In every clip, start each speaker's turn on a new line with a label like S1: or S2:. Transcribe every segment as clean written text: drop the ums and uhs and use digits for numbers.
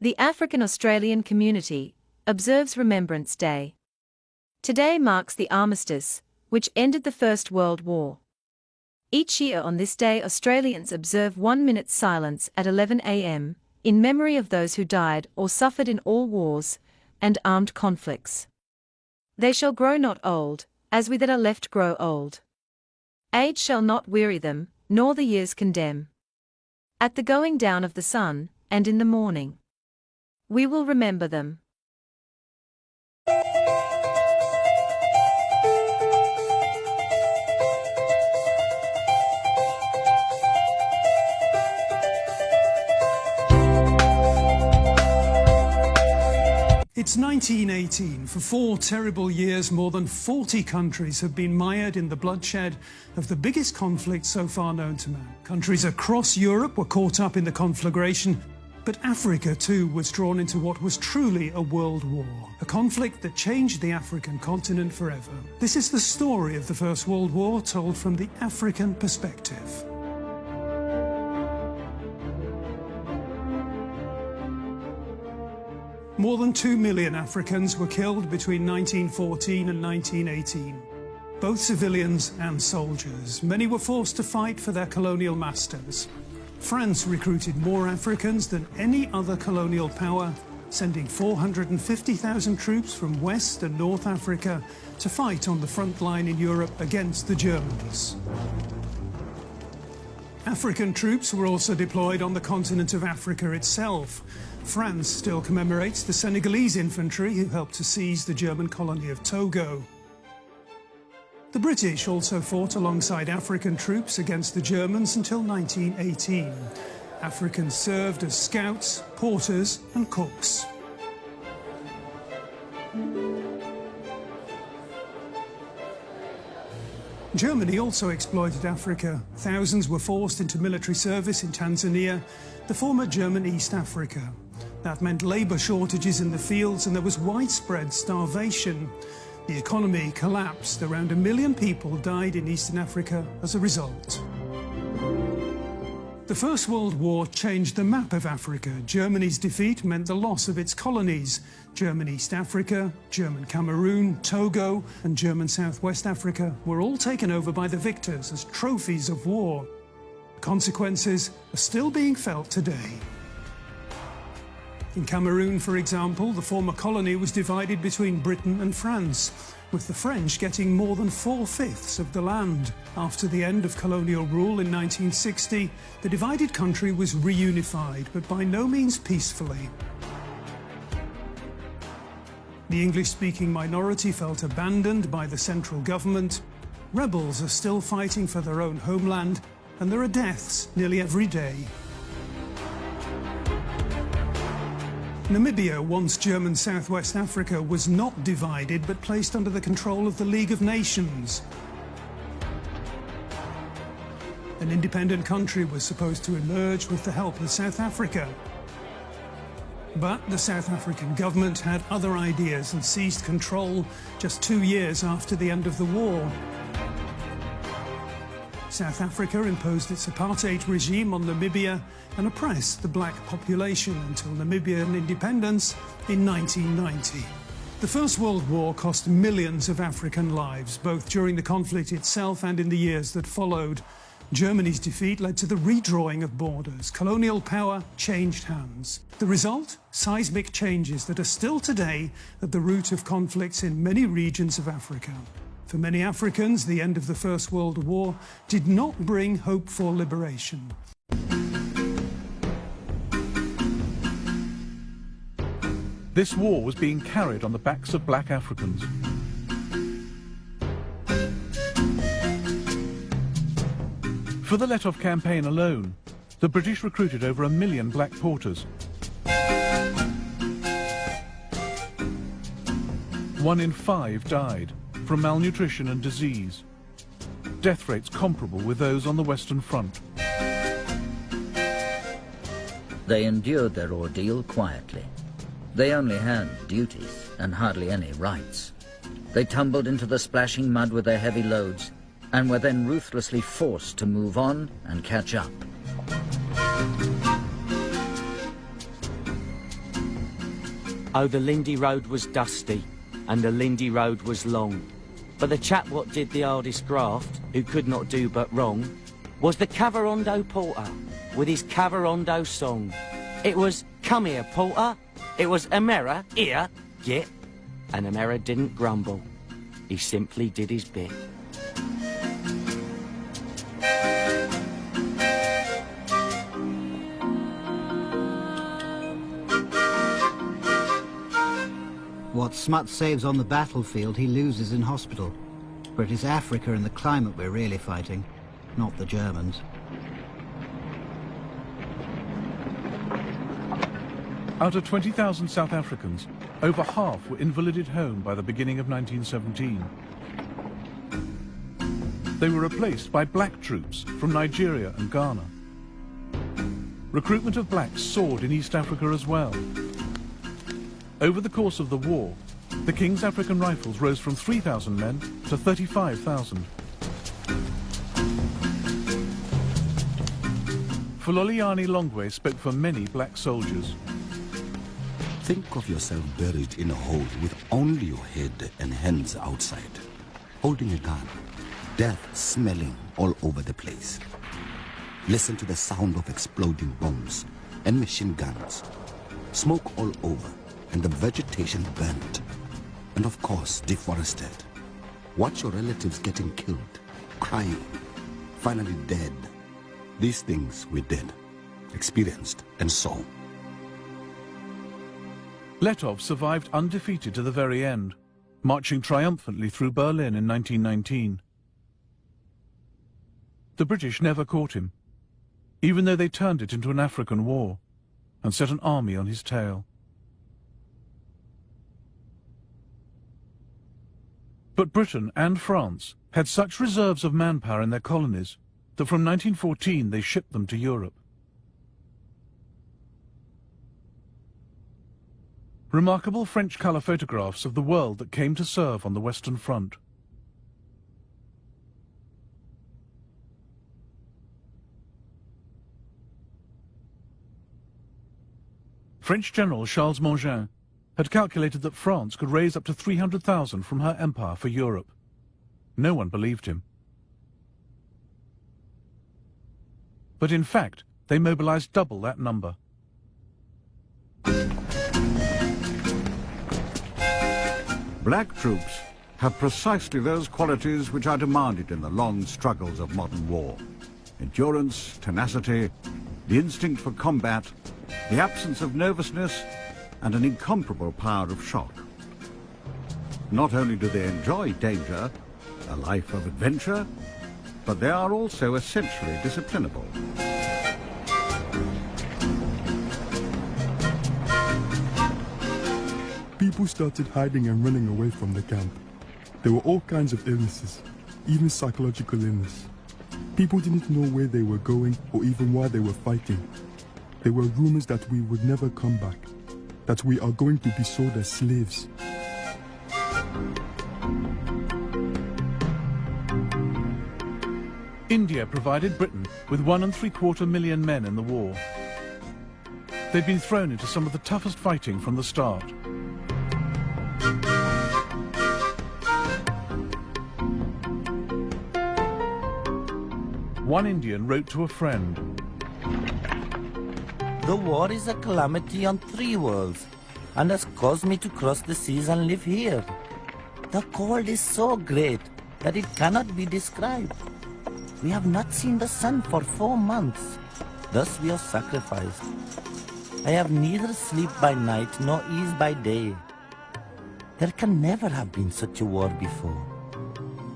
S1: The African-Australian community observes Remembrance Day. Today marks the Armistice, which ended the First World War. Each year on this day Australians observe 1 minute's silence at 11 a.m., in memory of those who died or suffered in all wars and armed conflicts. They shall grow not old, as we that are left grow old. Age shall not weary them, nor the years condemn. At the going down of the sun, and in the morning, we will remember them.
S2: It's 1918. For 4 terrible years, more than 40 countries have been mired in the bloodshed of the biggest conflict so far known to man. Countries across Europe were caught up in the conflagration, but Africa too was drawn into what was truly a world war, a conflict that changed the African continent forever. This is the story of the First World War told from the African perspective. More than 2 million Africans were killed between 1914 and 1918, both civilians and soldiers. Many were forced to fight for their colonial masters. France recruited more Africans than any other colonial power, sending 450,000 troops from West and North Africa to fight on the front line in Europe against the Germans. African troops were also deployed on the continent of Africa itself. France still commemorates the Senegalese infantry who helped to seize the German colony of Togo. The British also fought alongside African troops against the Germans until 1918. Africans served as scouts, porters and cooks. Germany also exploited Africa. Thousands were forced into military service in Tanzania, the former German East Africa. That meant labour shortages in the fields and there was widespread starvation. The economy collapsed. Around 1 million people died in Eastern Africa as a result. The First World War changed the map of Africa. Germany's defeat meant the loss of its colonies. German East Africa, German Cameroon, Togo and German Southwest Africa were all taken over by the victors as trophies of war. Consequences are still being felt today. In Cameroon, for example, the former colony was divided between Britain and France, with the French getting more than 4/5 of the land. After the end of colonial rule in 1960, the divided country was reunified, but by no means peacefully. The English-speaking minority felt abandoned by the central government. Rebels are still fighting for their own homeland, and there are deaths nearly every day. Namibia, once German Southwest Africa, was not divided but placed under the control of the League of Nations. An independent country was supposed to emerge with the help of South Africa. But the South African government had other ideas and seized control just 2 years after the end of the war. South Africa imposed its apartheid regime on Namibia and oppressed the black population until Namibian independence in 1990. The First World War cost millions of African lives, both during the conflict itself and in the years that followed. Germany's defeat led to the redrawing of borders. Colonial power changed hands. The result? Seismic changes that are still today at the root of conflicts in many regions of Africa. For many Africans, the end of the First World War did not bring hope for liberation.
S3: This war was being carried on the backs of black Africans. For the let-off campaign alone, the British recruited over 1 million black porters. 1 in 5 died from malnutrition and disease, death rates comparable with those on the Western Front.
S4: They endured their ordeal quietly. They only had duties and hardly any rights. They tumbled into the splashing mud with their heavy loads and were then ruthlessly forced to move on and catch up.
S5: Oh, the Lindy Road was dusty, and the Lindy Road was long. But the chap what did the hardest graft, who could not do but wrong, was the Cavarondo Porter, with his Cavarondo song. It was, come here, Porter. It was, Amera, here, get. And Amera didn't grumble. He simply did his bit.
S6: What Smuts saves on the battlefield, he loses in hospital. For it is Africa and the climate we're really fighting, not the Germans.
S3: Out of 20,000 South Africans, over half were invalided home by the beginning of 1917. They were replaced by black troops from Nigeria and Ghana. Recruitment of blacks soared in East Africa as well. Over the course of the war, the King's African Rifles rose from 3,000 men to 35,000. Fuloliani Longwe spoke for many black soldiers.
S7: Think of yourself buried in a hole with only your head and hands outside, holding a gun, death smelling all over the place. Listen to the sound of exploding bombs and machine guns, smoke all over, and the vegetation burnt, and of course deforested. Watch your relatives getting killed, crying, finally dead. These things we did, experienced, and saw.
S3: Letov survived undefeated to the very end, marching triumphantly through Berlin in 1919. The British never caught him, even though they turned it into an African war and set an army on his tail. But Britain and France had such reserves of manpower in their colonies that from 1914 they shipped them to Europe. Remarkable French colour photographs of the world that came to serve on the Western Front. French General Charles Mangin had calculated that France could raise up to 300,000 from her empire for Europe. No one believed him. But in fact, they mobilized double that number.
S8: Black troops have precisely those qualities which are demanded in the long struggles of modern war. Endurance, tenacity, the instinct for combat, the absence of nervousness, and an incomparable power of shock. Not only do they enjoy danger, a life of adventure, but they are also essentially disciplinable.
S9: People started hiding and running away from the camp. There were all kinds of illnesses, even psychological illness. People didn't know where they were going or even why they were fighting. There were rumors that we would never come back, that we are going to be sold as slaves.
S3: India provided Britain with 1.75 million men in the war. They'd been thrown into some of the toughest fighting from the start. One Indian wrote to a friend,
S10: "The war is a calamity on 3 worlds and has caused me to cross the seas and live here. The cold is so great that it cannot be described. We have not seen the sun for 4 months. Thus we are sacrificed. I have neither sleep by night nor ease by day. There can never have been such a war before,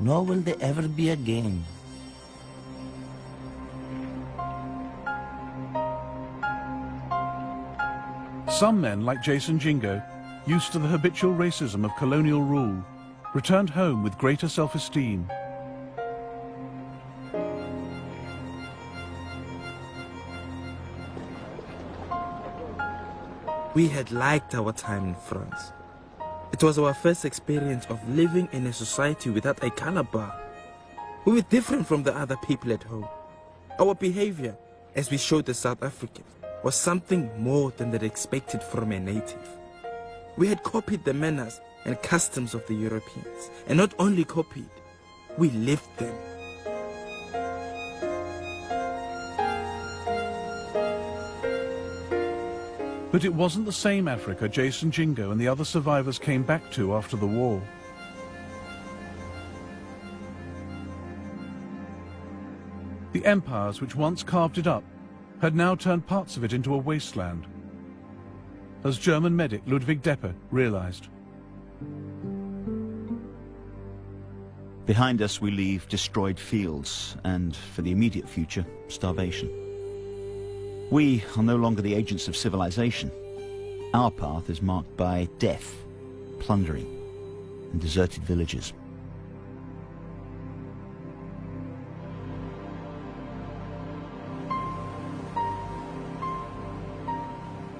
S10: nor will there ever be again."
S3: Some men, like Jason Jingo, used to the habitual racism of colonial rule, returned home with greater self-esteem.
S11: We had liked our time in France. It was our first experience of living in a society without a color bar. We were different from the other people at home. Our behavior, as we showed the South Africans, was something more than they expected from a native. We had copied the manners and customs of the Europeans, and not only copied, we lived them.
S3: But it wasn't the same Africa Jason Jingo and the other survivors came back to after the war. The empires which once carved it up had now turned parts of it into a wasteland, as German medic Ludwig Deppe realized.
S12: Behind us we leave destroyed fields and, for the immediate future, starvation. We are no longer the agents of civilization. Our path is marked by death, plundering, and deserted villages.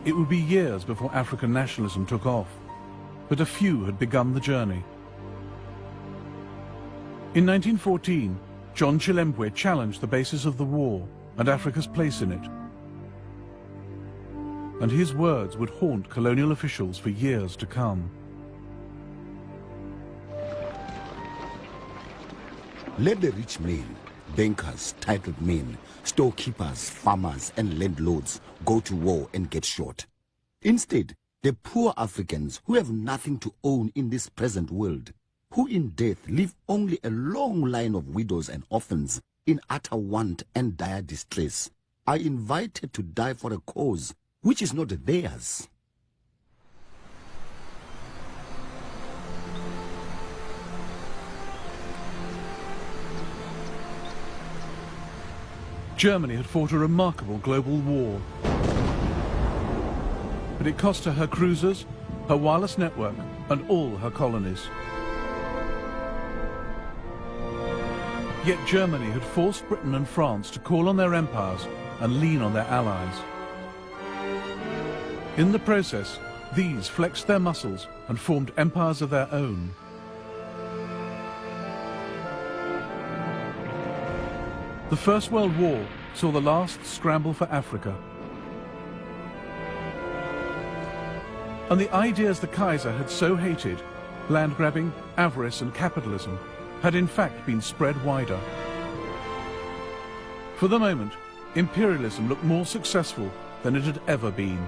S3: It would be years before African nationalism took off, but a few had begun the journey. In 1914, John Chilembwe challenged the basis of the war and Africa's place in it. And his words would haunt colonial officials for years to come.
S7: Let the rich men, bankers, titled men, storekeepers, farmers and landlords go to war and get shot. Instead, the poor Africans who have nothing to own in this present world, who in death leave only a long line of widows and orphans in utter want and dire distress, are invited to die for a cause which is not theirs.
S3: Germany had fought a remarkable global war. But it cost her cruisers, her wireless network, and all her colonies. Yet Germany had forced Britain and France to call on their empires and lean on their allies. In the process, these flexed their muscles and formed empires of their own. The First World War saw the last scramble for Africa. And the ideas the Kaiser had so hated, land grabbing, avarice and capitalism, had in fact been spread wider. For the moment, imperialism looked more successful than it had ever been.